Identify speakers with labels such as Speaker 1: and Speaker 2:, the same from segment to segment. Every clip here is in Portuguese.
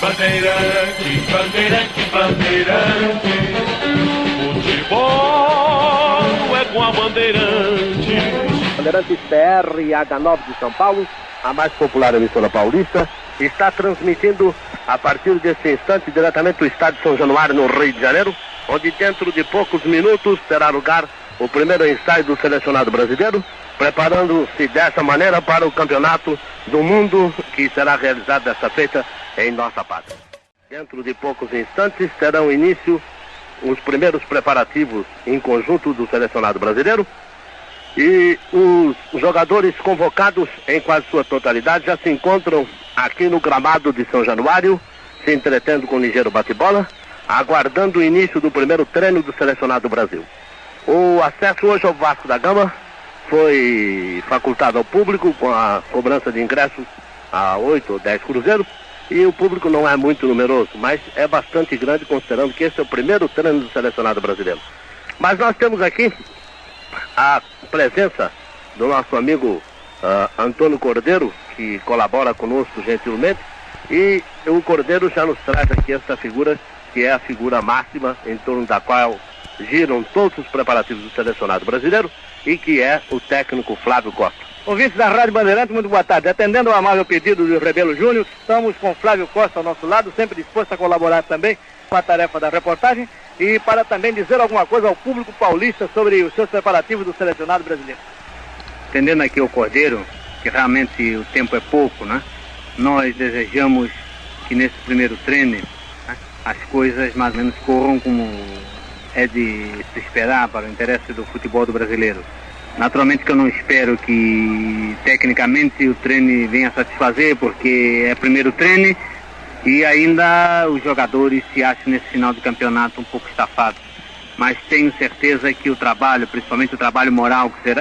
Speaker 1: Bandeirantes, bandeirantes, bandeirantes, futebol é com a Bandeirantes.
Speaker 2: Bandeirantes PR e H9 de São Paulo, a mais popular emissora paulista, está transmitindo a partir desse instante diretamente do estádio São Januário, no Rio de Janeiro, onde dentro de poucos minutos terá lugar o primeiro ensaio do selecionado brasileiro, preparando-se dessa maneira para o campeonato do mundo que será realizado desta feita em nossa pátria. Dentro de poucos instantes terão início os primeiros preparativos em conjunto do selecionado brasileiro e os jogadores convocados em quase sua totalidade já se encontram aqui no gramado de São Januário, se entretendo com um ligeiro bate-bola, aguardando o início do primeiro treino do selecionado Brasil. O acesso hoje ao Vasco da Gama foi facultado ao público com a cobrança de ingressos a 8 ou 10 cruzeiros, e o público não é muito numeroso, mas é bastante grande considerando que esse é o primeiro treino do selecionado brasileiro. Mas nós temos aqui a presença do nosso amigo Antônio Cordeiro, que colabora conosco gentilmente, e o Cordeiro já nos traz aqui essa figura, que é a figura máxima em torno da qual giram todos os preparativos do selecionado brasileiro, e que é o técnico Flávio Costa.
Speaker 3: Ouvintes da Rádio Bandeirantes, muito boa tarde. Atendendo ao amável pedido do Rebelo Júnior, estamos com Flávio Costa ao nosso lado, sempre disposto a colaborar também com a tarefa da reportagem e para também dizer alguma coisa ao público paulista sobre os seus preparativos do selecionado brasileiro.
Speaker 4: Atendendo aqui ao Cordeiro, que realmente o tempo é pouco, né? Nós desejamos que nesse primeiro treino, né, as coisas mais ou menos corram como é de se esperar para o interesse do futebol do brasileiro. Naturalmente que eu não espero que tecnicamente o treino venha a satisfazer, porque é primeiro treino e ainda os jogadores se acham nesse final de campeonato um pouco estafados. Mas tenho certeza que o trabalho, principalmente o trabalho moral que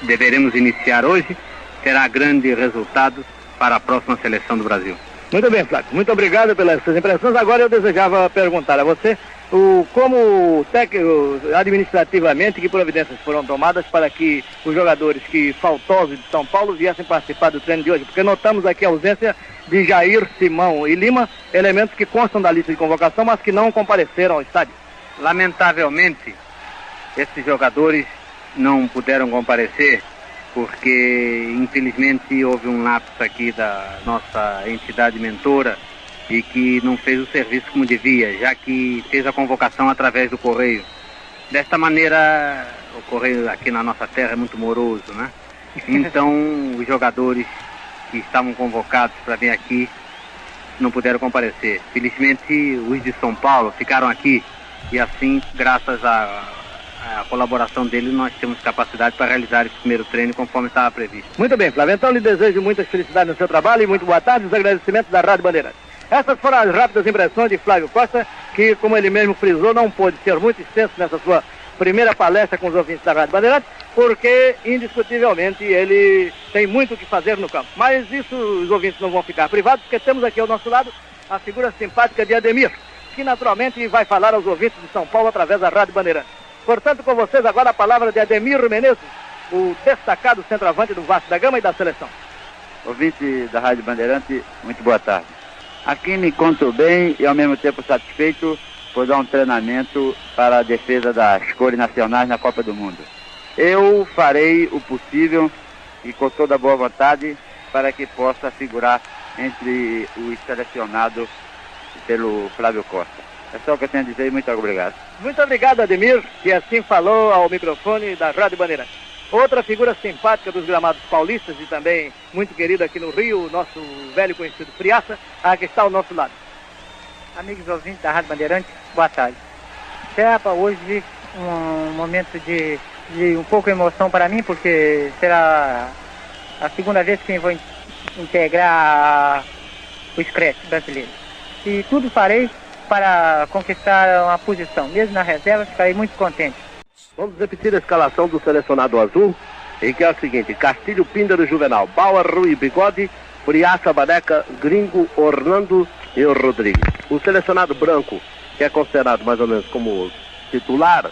Speaker 4: deveremos iniciar hoje, terá grande resultado para a próxima seleção do Brasil.
Speaker 3: Muito bem, Flávio. Muito obrigado pelas suas impressões. Agora eu desejava perguntar a você como administrativamente, que providências foram tomadas para que os jogadores que faltosos de São Paulo viessem participar do treino de hoje, porque notamos aqui a ausência de Jair, Simão e Lima, elementos que constam da lista de convocação, mas que não compareceram ao estádio.
Speaker 4: Lamentavelmente, esses jogadores não puderam comparecer porque, infelizmente, houve um lapso aqui da nossa entidade mentora e que não fez o serviço como devia, já que fez a convocação através do Correio. Desta maneira, o Correio aqui na nossa terra é muito moroso, né? Então, os jogadores que estavam convocados para vir aqui não puderam comparecer. Felizmente, os de São Paulo ficaram aqui e assim, graças à colaboração deles, nós temos capacidade para realizar esse primeiro treino conforme estava previsto.
Speaker 3: Muito bem, Flávio. Então, lhe desejo muitas felicidades no seu trabalho e muito boa tarde. Os agradecimentos da Rádio Bandeirantes. Essas foram as rápidas impressões de Flávio Costa, que, como ele mesmo frisou, não pôde ser muito extenso nessa sua primeira palestra com os ouvintes da Rádio Bandeirantes, porque, indiscutivelmente, ele tem muito o que fazer no campo. Mas isso os ouvintes não vão ficar privados, porque temos aqui ao nosso lado a figura simpática de Ademir, que naturalmente vai falar aos ouvintes de São Paulo através da Rádio Bandeirantes. Portanto, com vocês agora a palavra de Ademir Menezes, o destacado centroavante do Vasco da Gama e da seleção.
Speaker 5: Ouvinte da Rádio Bandeirantes, muito boa tarde. Aqui me encontro bem e ao mesmo tempo satisfeito por dar um treinamento para a defesa das cores nacionais na Copa do Mundo. Eu farei o possível e com toda boa vontade para que possa figurar entre os selecionados pelo Flávio Costa. É só o que eu tenho a dizer e muito obrigado.
Speaker 3: Muito obrigado, Ademir, que assim falou ao microfone da Rádio Bandeirantes. Outra figura simpática dos gramados paulistas e também muito querido aqui no Rio, o nosso velho conhecido Friaça, que está ao nosso lado.
Speaker 6: Amigos ouvintes da Rádio Bandeirantes, boa tarde. Será hoje um momento de um pouco de emoção para mim, porque será a segunda vez que eu vou integrar o Scratch brasileiro. E tudo farei para conquistar uma posição. Mesmo na reserva, ficarei muito contente.
Speaker 2: Vamos repetir a escalação do selecionado azul, em que é o seguinte: Castilho, Píndaro, Juvenal, Bauer, Rui, Bigode, Friaça, Baneca, Gringo, Orlando e o Rodrigues. O selecionado branco, que é considerado mais ou menos como titular,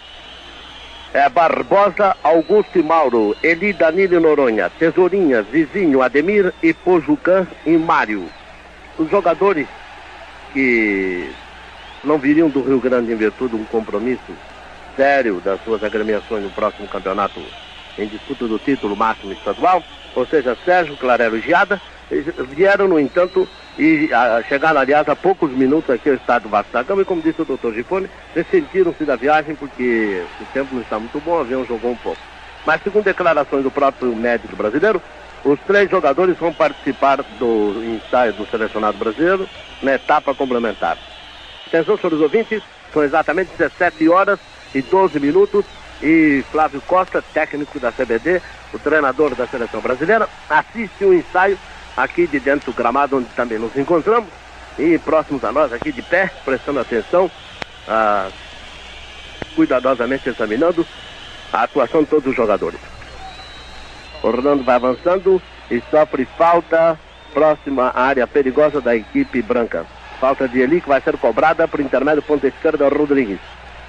Speaker 2: é Barbosa, Augusto e Mauro, Eli, Danilo e Noronha, Tesourinha, Vizinho, Ademir e Pojucan e Mário. Os jogadores que não viriam do Rio Grande em virtude de um compromisso sério das suas agremiações no próximo campeonato em disputa do título máximo estadual, ou seja, Sérgio, Clarero e Giada, vieram, no entanto, e chegaram, aliás, há poucos minutos aqui ao estádio Vasco da Gama, e como disse o Dr. Gifone, ressentiram-se da viagem porque o tempo não está muito bom, o avião jogou um pouco. Mas, segundo declarações do próprio médico brasileiro, os 3 jogadores vão participar do ensaio do selecionado brasileiro na etapa complementar. Atenção, senhores ouvintes, são exatamente 17 horas e 12 minutos e Flávio Costa, técnico da CBD, o treinador da seleção brasileira, assiste o ensaio aqui de dentro do gramado onde também nos encontramos e próximos a nós aqui de pé, prestando atenção, cuidadosamente examinando a atuação de todos os jogadores. Orlando vai avançando e sofre falta próxima à área perigosa da equipe branca. Falta de Eli que vai ser cobrada por intermédio ponta esquerda Rodrigues.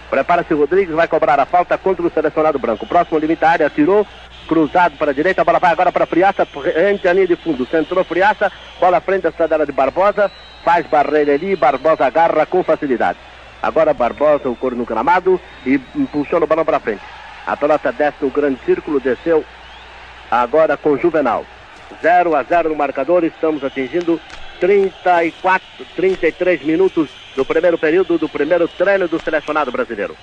Speaker 2: Prepara-se Rodrigues, vai cobrar a falta contra o selecionado branco. Próximo limite à área, tirou, cruzado para a direita, a bola vai agora para Friaça, frente à linha de fundo. Centrou Friaça, bola frente à cidadela de Barbosa, faz barreira ali, Barbosa agarra com facilidade. Agora Barbosa, o couro no gramado e impulsiona o balão para frente. A pelota desce no grande círculo, desceu agora com Juvenal. 0-0 no marcador, estamos atingindo 33 minutos do primeiro período do primeiro treino do selecionado brasileiro.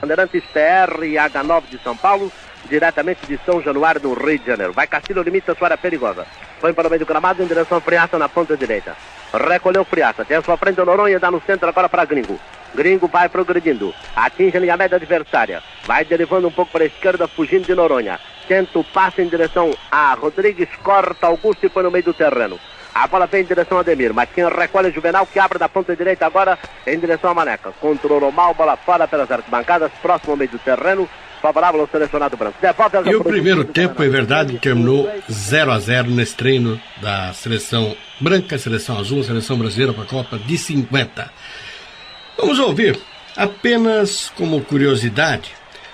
Speaker 2: Bandeirantes PR e H9 de São Paulo, diretamente de São Januário, no Rio de Janeiro. Vai Castilho, limite a sua área perigosa. Foi para o meio do gramado em direção a Friaça na ponta direita. Recolheu Friaça, tem a sua frente o Noronha, dá no centro agora para Gringo. Gringo vai progredindo, atinge a linha média adversária, vai derivando um pouco para a esquerda, fugindo de Noronha. Tenta o passe em direção a Rodrigues, corta Augusto e põe no meio do terreno. A bola vem em direção a Ademir, mas quem recolhe é Juvenal, que abre da ponta direita agora em direção a Maneca. Controlou mal, bola fora pelas arquibancadas, próximo ao meio do terreno, favorável ao selecionado branco.
Speaker 7: E o primeiro tempo, é verdade, terminou 0-0 nesse treino da seleção branca, seleção azul, seleção brasileira para a Copa de 50. Vamos ouvir, apenas como curiosidade,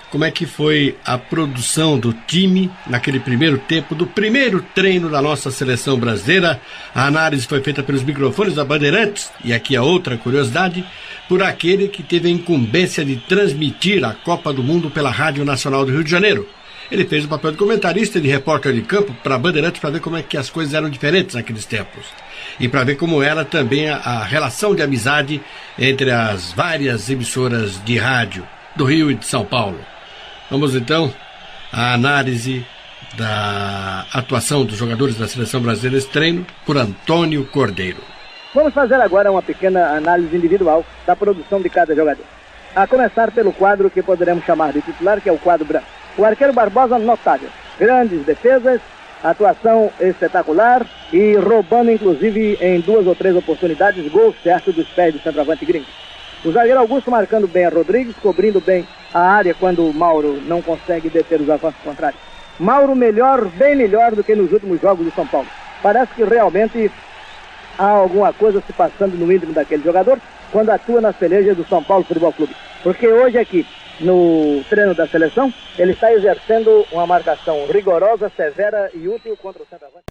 Speaker 7: como é que foi a produção do time naquele primeiro tempo, do primeiro treino da nossa seleção brasileira. A análise foi feita pelos microfones da Bandeirantes, e aqui a outra curiosidade, por aquele que teve a incumbência de transmitir a Copa do Mundo pela Rádio Nacional do Rio de Janeiro. Ele fez o papel de comentarista e de repórter de campo para a Bandeirantes para ver como é que as coisas eram diferentes naqueles tempos. E para ver como era também a relação de amizade entre as várias emissoras de rádio do Rio e de São Paulo. Vamos então à análise da atuação dos jogadores da seleção brasileira nesse treino por Antônio Cordeiro.
Speaker 3: Vamos fazer agora uma pequena análise individual da produção de cada jogador. A começar pelo quadro que poderemos chamar de titular, que é o quadro branco. O arqueiro Barbosa, notável. Grandes defesas, atuação espetacular e roubando inclusive em 2 ou 3 oportunidades gol certo dos pés do centroavante Gringo. O zagueiro Augusto marcando bem a Rodrigues, cobrindo bem a área quando o Mauro não consegue deter os avanços contrários. Mauro melhor, bem melhor do que nos últimos jogos do São Paulo. Parece que realmente há alguma coisa se passando no íntimo daquele jogador quando atua nas pelejas do São Paulo Futebol Clube. Porque hoje aqui, no treino da seleção, ele está exercendo uma marcação rigorosa, severa e útil contra o centroavante.